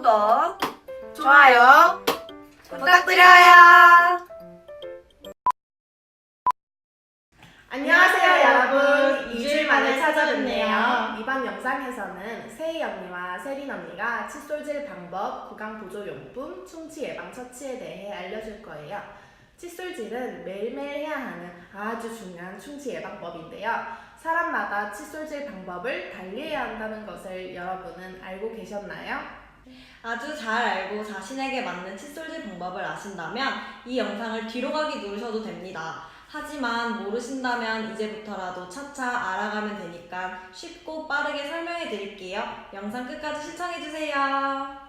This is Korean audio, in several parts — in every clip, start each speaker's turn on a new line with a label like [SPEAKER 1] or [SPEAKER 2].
[SPEAKER 1] 구독, 좋아요 부탁드려요.
[SPEAKER 2] 안녕하세요 여러분, 2주일 만에 찾아뵙네요. 이번 영상에서는 세희 언니와 세린 언니가 칫솔질 방법, 구강 보조용품, 충치 예방 처치에 대해 알려줄 거예요. 칫솔질은 매일매일 해야 하는 아주 중요한 충치 예방법인데요. 사람마다 칫솔질 방법을 달리해야 한다는 것을 여러분은 알고 계셨나요?
[SPEAKER 3] 아주 잘 알고 자신에게 맞는 칫솔질 방법을 아신다면 이 영상을 뒤로 가기 누르셔도 됩니다. 하지만 모르신다면 이제부터라도 차차 알아가면 되니까 쉽고 빠르게 설명해 드릴게요. 영상 끝까지 시청해주세요.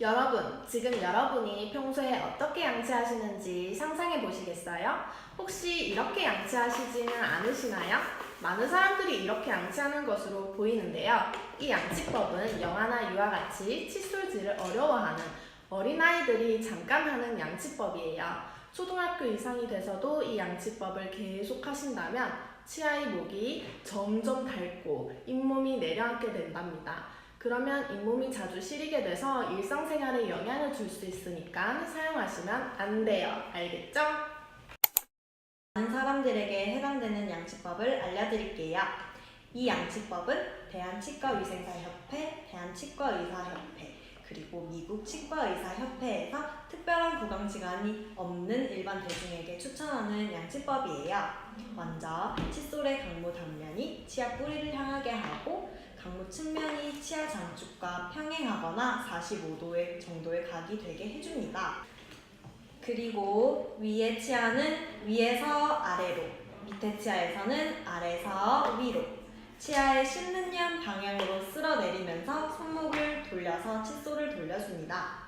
[SPEAKER 2] 여러분, 지금 여러분이 평소에 어떻게 양치하시는지 상상해 보시겠어요? 혹시 이렇게 양치하시지는 않으시나요? 많은 사람들이 이렇게 양치하는 것으로 보이는데요. 이 양치법은 영화나 유와 같이 칫솔질을 어려워하는 어린아이들이 잠깐 하는 양치법이에요. 초등학교 이상이 돼서도 이 양치법을 계속 하신다면 치아의 목이 점점 닳고 잇몸이 내려앉게 된답니다. 그러면 잇몸이 자주 시리게 돼서 일상생활에 영향을 줄 수 있으니까 사용하시면 안 돼요. 알겠죠?
[SPEAKER 3] 많은 사람들에게 해당되는 양치법을 알려드릴게요. 이 양치법은 대한치과위생사협회, 대한치과의사협회, 그리고 미국 치과의사협회에서 특별한 구강질환이 없는 일반 대중에게 추천하는 양치법이에요. 먼저 칫솔의 강모 단면이 치아 뿌리를 향하게 하고 강모 측면이 치아 장축과 평행하거나 45도 정도의 각이 되게 해줍니다. 그리고 위의 치아는 위에서 아래로, 밑에 치아에서는 아래에서 위로 치아의 씹는 방향으로 쓸어내리면서 손목을 돌려서 칫솔을 돌려줍니다.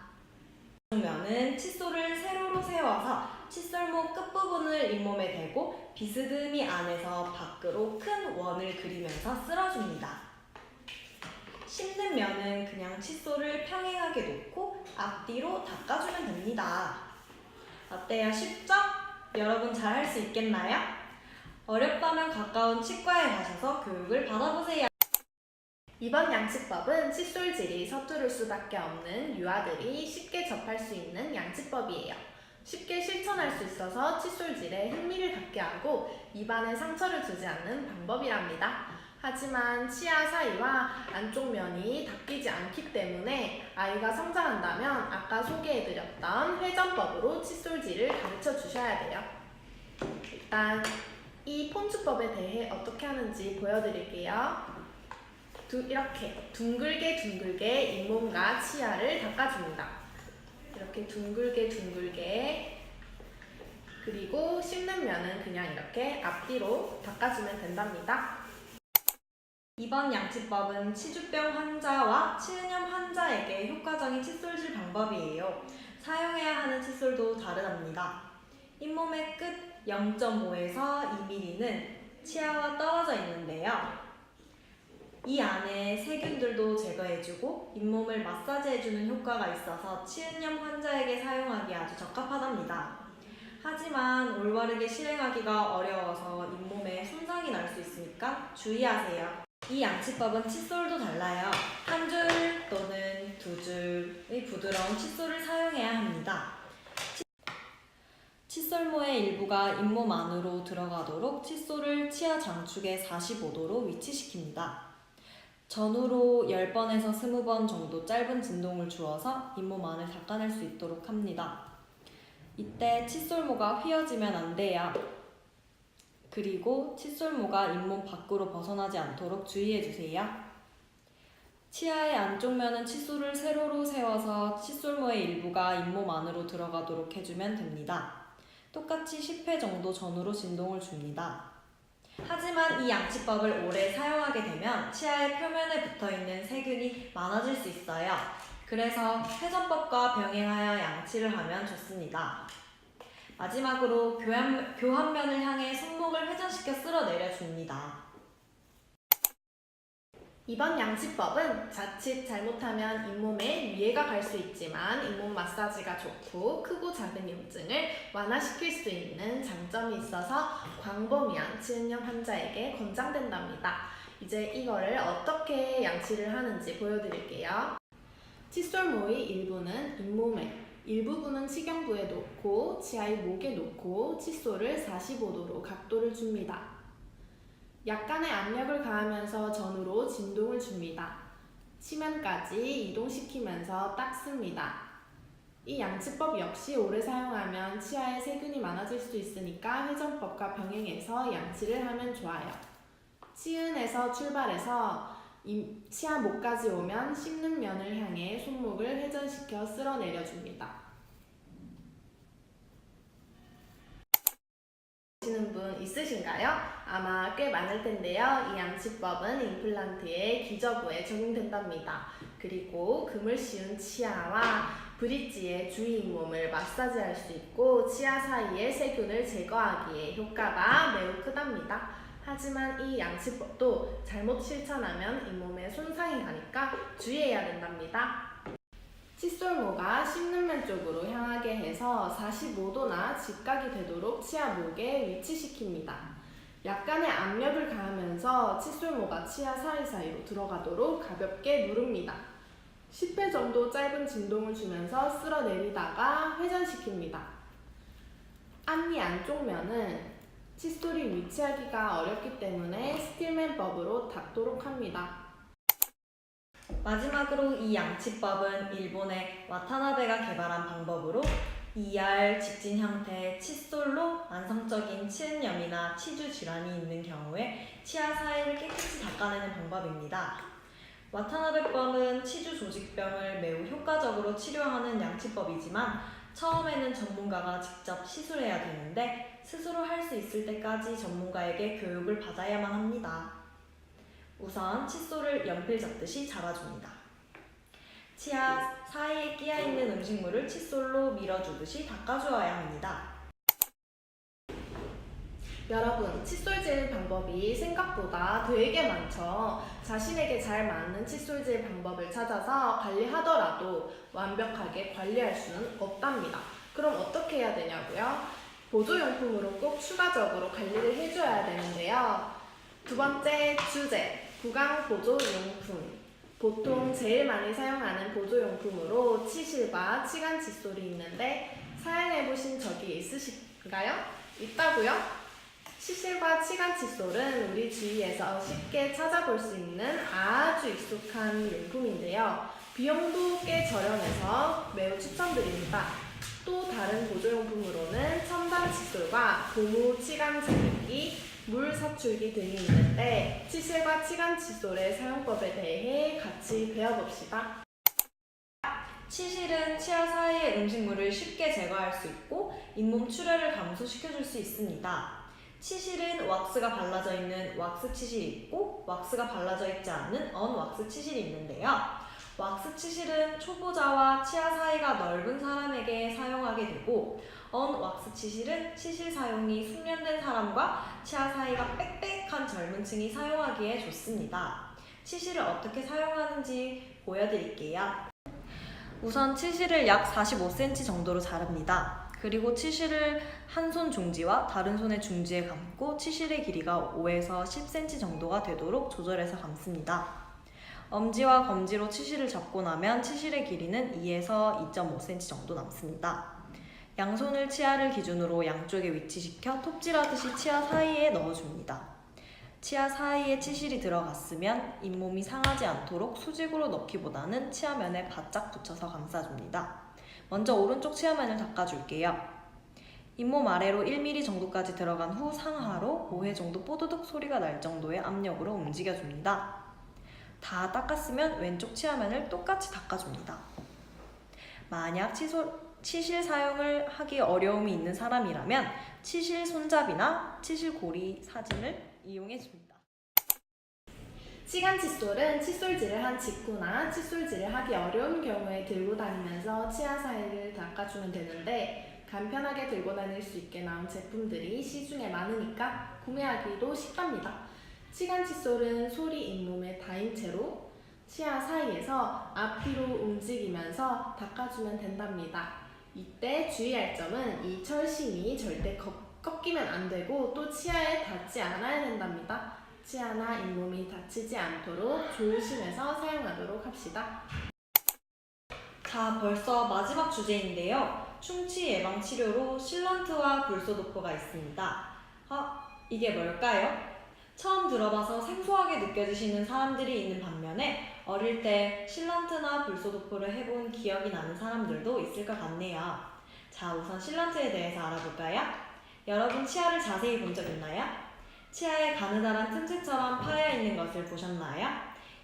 [SPEAKER 3] 면은 칫솔을 세로로 세워서 칫솔목 끝부분을 잇몸에 대고 비스듬히 안에서 밖으로 큰 원을 그리면서 쓸어줍니다. 씹는 면은 그냥 칫솔을 평행하게 놓고 앞뒤로 닦아주면 됩니다. 어때요? 쉽죠? 여러분 잘 할 수 있겠나요? 어렵다면 가까운 치과에 가셔서 교육을 받아보세요.
[SPEAKER 2] 이번 양치법은 칫솔질이 서투를 수밖에 없는 유아들이 쉽게 접할 수 있는 양치법이에요. 쉽게 실천할 수 있어서 칫솔질에 흥미를 갖게 하고 입안에 상처를 주지 않는 방법이랍니다. 하지만 치아 사이와 안쪽 면이 닦이지 않기 때문에 아이가 성장한다면 아까 소개해드렸던 회전법으로 칫솔질을 가르쳐 주셔야 돼요. 일단 이 폰주법에 대해 어떻게 하는지 보여드릴게요. 이렇게 둥글게 잇몸과 치아를 닦아줍니다. 이렇게 둥글게 그리고 씹는 면은 그냥 이렇게 앞뒤로 닦아주면 된답니다.
[SPEAKER 3] 이번 양치법은 치주병 환자와 치은염 환자에게 효과적인 칫솔질 방법이에요. 사용해야 하는 칫솔도 다르답니다. 잇몸의 끝 0.5에서 2mm는 치아와 떨어져 있는데요. 이 안에 세균들도 제거해주고 잇몸을 마사지해주는 효과가 있어서 치은염 환자에게 사용하기 아주 적합하답니다. 하지만 올바르게 실행하기가 어려워서 잇몸에 손상이 날 수 있으니까 주의하세요. 이 양치법은 칫솔도 달라요. 한 줄 또는 두 줄의 부드러운 칫솔을 사용해야 합니다. 칫솔모의 일부가 잇몸 안으로 들어가도록 칫솔을 치아 장축에 45도로 위치시킵니다. 전후로 10번에서 20번 정도 짧은 진동을 주어서 잇몸 안을 닦아낼 수 있도록 합니다. 이때 칫솔모가 휘어지면 안 돼요. 그리고 칫솔모가 잇몸 밖으로 벗어나지 않도록 주의해주세요. 치아의 안쪽 면은 칫솔을 세로로 세워서 칫솔모의 일부가 잇몸 안으로 들어가도록 해주면 됩니다. 똑같이 10회 정도 전후로 진동을 줍니다. 하지만 이 양치법을 오래 사용하게 되면 치아의 표면에 붙어있는 세균이 많아질 수 있어요. 그래서 회전법과 병행하여 양치를 하면 좋습니다. 마지막으로 교환면을 향해 손목을 회전시켜 쓸어내려줍니다.
[SPEAKER 2] 이번 양치법은 자칫 잘못하면 잇몸에 위해가 갈 수 있지만 잇몸 마사지가 좋고 크고 작은 염증을 완화시킬 수 있는 장점이 있어서 광범위한 치은염 환자에게 권장된답니다. 이제 이거를 어떻게 양치를 하는지 보여드릴게요. 칫솔모의 일부는 잇몸에, 일부분은 치경부에 놓고 치아의 목에 놓고 칫솔을 45도로 각도를 줍니다. 약간의 압력을 가하면서 전후로 진동을 줍니다. 치면까지 이동시키면서 닦습니다. 이 양치법 역시 오래 사용하면 치아에 세균이 많아질 수 있으니까 회전법과 병행해서 양치를 하면 좋아요. 치은에서 출발해서 치아 목까지 오면 씹는 면을 향해 손목을 회전시켜 쓸어내려줍니다. 보시는 분 있으신가요? 아마 꽤 많을 텐데요. 이 양치법은 임플란트의 기저부에 적용된답니다. 그리고 금을 씌운 치아와 브릿지의 주위 잇몸을 마사지할 수 있고 치아 사이의 세균을 제거하기에 효과가 매우 크답니다. 하지만 이 양치법도 잘못 실천하면 잇몸에 손상이 가니까 주의해야 된답니다. 칫솔모가 씹는 면 쪽으로 향하게 해서 45도나 직각이 되도록 치아 목에 위치시킵니다. 약간의 압력을 가하면서 칫솔모가 치아 사이사이로 들어가도록 가볍게 누릅니다. 10회 정도 짧은 진동을 주면서 쓸어내리다가 회전시킵니다. 앞니 안쪽 면은 칫솔이 위치하기가 어렵기 때문에 스틸맨법으로 닦도록 합니다.
[SPEAKER 3] 마지막으로 이 양치법은 일본의 와타나베가 개발한 방법으로 ER 직진 형태의 칫솔로 만성적인 치은염이나 치주 질환이 있는 경우에 치아 사이를 깨끗이 닦아내는 방법입니다. 와타나베법은 치주 조직병을 매우 효과적으로 치료하는 양치법이지만 처음에는 전문가가 직접 시술해야 되는데 스스로 할 수 있을 때까지 전문가에게 교육을 받아야만 합니다. 우선 칫솔을 연필 잡듯이 잡아줍니다. 치아 사이에 끼어있는 음식물을 칫솔로 밀어주듯이 닦아주어야 합니다.
[SPEAKER 2] 여러분, 칫솔질 방법이 생각보다 되게 많죠. 자신에게 잘 맞는 칫솔질 방법을 찾아서 관리하더라도 완벽하게 관리할 수는 없답니다. 그럼 어떻게 해야 되냐고요? 보조용품으로 꼭 추가적으로 관리를 해줘야 되는데요. 두 번째 주제, 구강 보조용품. 보통 제일 많이 사용하는 보조용품으로 치실과 치간 칫솔이 있는데 사용해보신 적이 있으신가요? 있다고요? 치실과 치간 칫솔은 우리 주위에서 쉽게 찾아볼 수 있는 아주 익숙한 용품인데요. 비용도 꽤 저렴해서 매우 추천드립니다. 또 다른 보조용품으로는 첨단 칫솔과 고무 치간 자르기, 물 사출기 등이 있는데 치실과 치간 칫솔의 사용법에 대해 같이 배워봅시다.
[SPEAKER 3] 치실은 치아 사이의 음식물을 쉽게 제거할 수 있고 잇몸 출혈을 감소시켜줄 수 있습니다. 치실은 왁스가 발라져 있는 왁스 치실이 있고 왁스가 발라져 있지 않는 언왁스 치실이 있는데요. 왁스 치실은 초보자와 치아 사이가 넓은 사람에게 사용하게 되고 언왁스 치실은 치실 사용이 숙련된 사람과 치아 사이가 빽빽한 젊은 층이 사용하기에 좋습니다. 치실을 어떻게 사용하는지 보여드릴게요. 우선 치실을 약 45cm 정도로 자릅니다. 그리고 치실을 한 손 중지와 다른 손의 중지에 감고 치실의 길이가 5에서 10cm 정도가 되도록 조절해서 감습니다. 엄지와 검지로 치실을 잡고 나면 치실의 길이는 2에서 2.5cm 정도 남습니다. 양손을 치아를 기준으로 양쪽에 위치시켜 톱질하듯이 치아 사이에 넣어줍니다. 치아 사이에 치실이 들어갔으면 잇몸이 상하지 않도록 수직으로 넣기보다는 치아면에 바짝 붙여서 감싸줍니다. 먼저 오른쪽 치아면을 닦아줄게요. 잇몸 아래로 1mm 정도까지 들어간 후 상하로 5회 정도 뽀드득 소리가 날 정도의 압력으로 움직여줍니다. 다 닦았으면 왼쪽 치아면을 똑같이 닦아줍니다. 만약 치실 사용을 하기 어려움이 있는 사람이라면 치실 손잡이나 치실 고리 사진을 이용해줍니다.
[SPEAKER 2] 치간 칫솔은 칫솔질을 한 직후나 칫솔질을 하기 어려운 경우에 들고 다니면서 치아 사이를 닦아주면 되는데 간편하게 들고 다닐 수 있게 나온 제품들이 시중에 많으니까 구매하기도 쉽답니다. 치간 칫솔은 소리 잇몸에 닿은 채로 치아 사이에서 앞뒤로 움직이면서 닦아주면 된답니다. 이때 주의할 점은 이 철심이 절대 꺾이면 안 되고 또 치아에 닿지 않아야 된답니다. 치아나 잇몸이 다치지 않도록 조심해서 사용하도록 합시다.
[SPEAKER 3] 자, 벌써 마지막 주제인데요. 충치 예방 치료로 실란트와 불소도포가 있습니다. 이게 뭘까요? 처음 들어봐서 생소하게 느껴지시는 사람들이 있는 반면에 어릴 때 실란트나 불소도포를 해본 기억이 나는 사람들도 있을 것 같네요. 자, 우선 실란트에 대해서 알아볼까요? 여러분 치아를 자세히 본 적 있나요? 치아에 가느다란 틈새처럼 파여 있는 것을 보셨나요?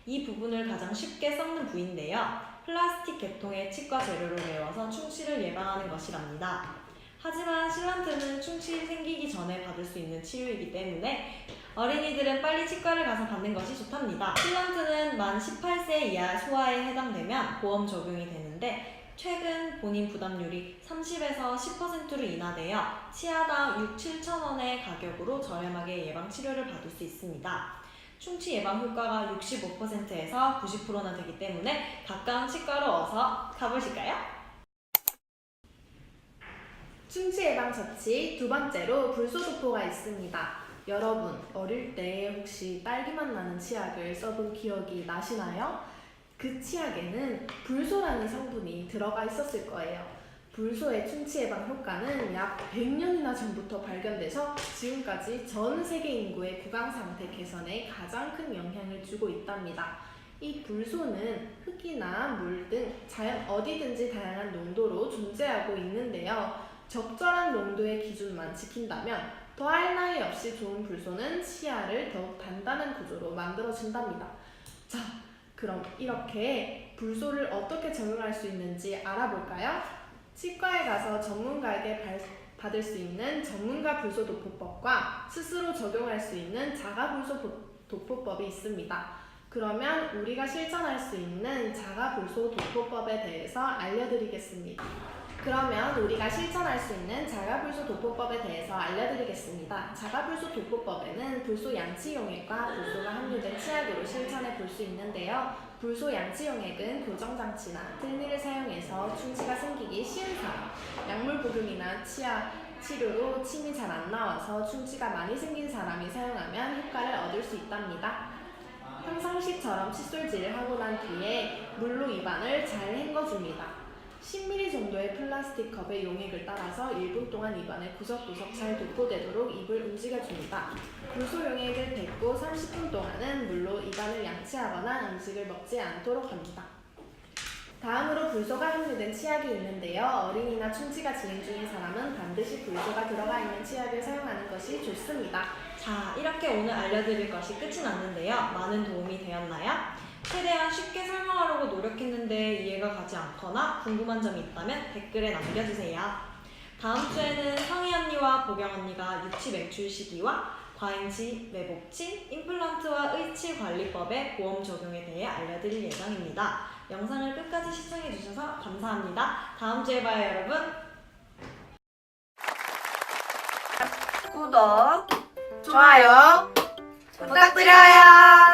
[SPEAKER 3] 이 부분을 가장 쉽게 썩는 부위인데요. 플라스틱 계통의 치과 재료로 메워서 충치를 예방하는 것이랍니다. 하지만 실란트는 충치 생기기 전에 받을 수 있는 치료이기 때문에 어린이들은 빨리 치과를 가서 받는 것이 좋답니다. 실란트는 만 18세 이하 소아에 해당되면 보험 적용이 되는데 최근 본인 부담률이 30에서 10%로 인하되어 치아당 6-7천원의 가격으로 저렴하게 예방치료를 받을 수 있습니다. 충치 예방 효과가 65%에서 90%나 되기 때문에 가까운 치과로 어서 가보실까요?
[SPEAKER 2] 충치 예방 처치 두 번째로 불소도포가 있습니다. 여러분, 어릴 때 혹시 딸기맛 나는 치약을 써본 기억이 나시나요? 그 치약에는 불소라는 성분이 들어가 있었을 거예요. 불소의 충치 예방 효과는 약 100년이나 전부터 발견돼서 지금까지 전 세계 인구의 구강 상태 개선에 가장 큰 영향을 주고 있답니다. 이 불소는 흙이나 물 등 자연 어디든지 다양한 농도로 존재하고 있는데요. 적절한 농도의 기준만 지킨다면 더할 나위 없이 좋은 불소는 치아를 더욱 단단한 구조로 만들어준답니다. 자, 그럼 이렇게 불소를 어떻게 적용할 수 있는지 알아볼까요? 치과에 가서 전문가에게 받을 수 있는 전문가 불소도포법과 스스로 적용할 수 있는 자가 불소도포법이 있습니다. 그러면 우리가 실천할 수 있는 자가 불소도포법에 대해서 알려드리겠습니다. 자가불소도포법에는 불소 양치용액과 불소가 함유된 치약으로 실천해 볼 수 있는데요. 불소 양치용액은 교정장치나 틀니를 사용해서 충치가 생기기 쉬운 사람, 약물 복용이나 치아 치료로 침이 잘 안 나와서 충치가 많이 생긴 사람이 사용하면 효과를 얻을 수 있답니다. 평상시처럼 칫솔질을 하고 난 뒤에 물로 입안을 잘 헹궈줍니다. 10ml 정도의 플라스틱 컵에 용액을 따라서 1분 동안 입안에 구석구석 잘 도포되도록 입을 움직여줍니다. 불소 용액을 뱉고 30분 동안은 물로 입안을 양치하거나 음식을 먹지 않도록 합니다. 다음으로 불소가 함유된 치약이 있는데요. 어린이나 충치가 진행 중인 사람은 반드시 불소가 들어가 있는 치약을 사용하는 것이 좋습니다.
[SPEAKER 3] 자, 이렇게 오늘 알려드릴 것이 끝이 났는데요. 많은 도움이 되었나요? 최대한 쉽게 설명하려고 노력했는데 이해가 가지 않거나 궁금한 점이 있다면 댓글에 남겨주세요. 다음 주에는 성희 언니와 보경 언니가 유치 맹출 시기와 과잉치, 매복치, 임플란트와 의치 관리법의 보험 적용에 대해 알려드릴 예정입니다. 영상을 끝까지 시청해주셔서 감사합니다. 다음 주에 봐요, 여러분.
[SPEAKER 1] 구독, 좋아요 부탁드려요.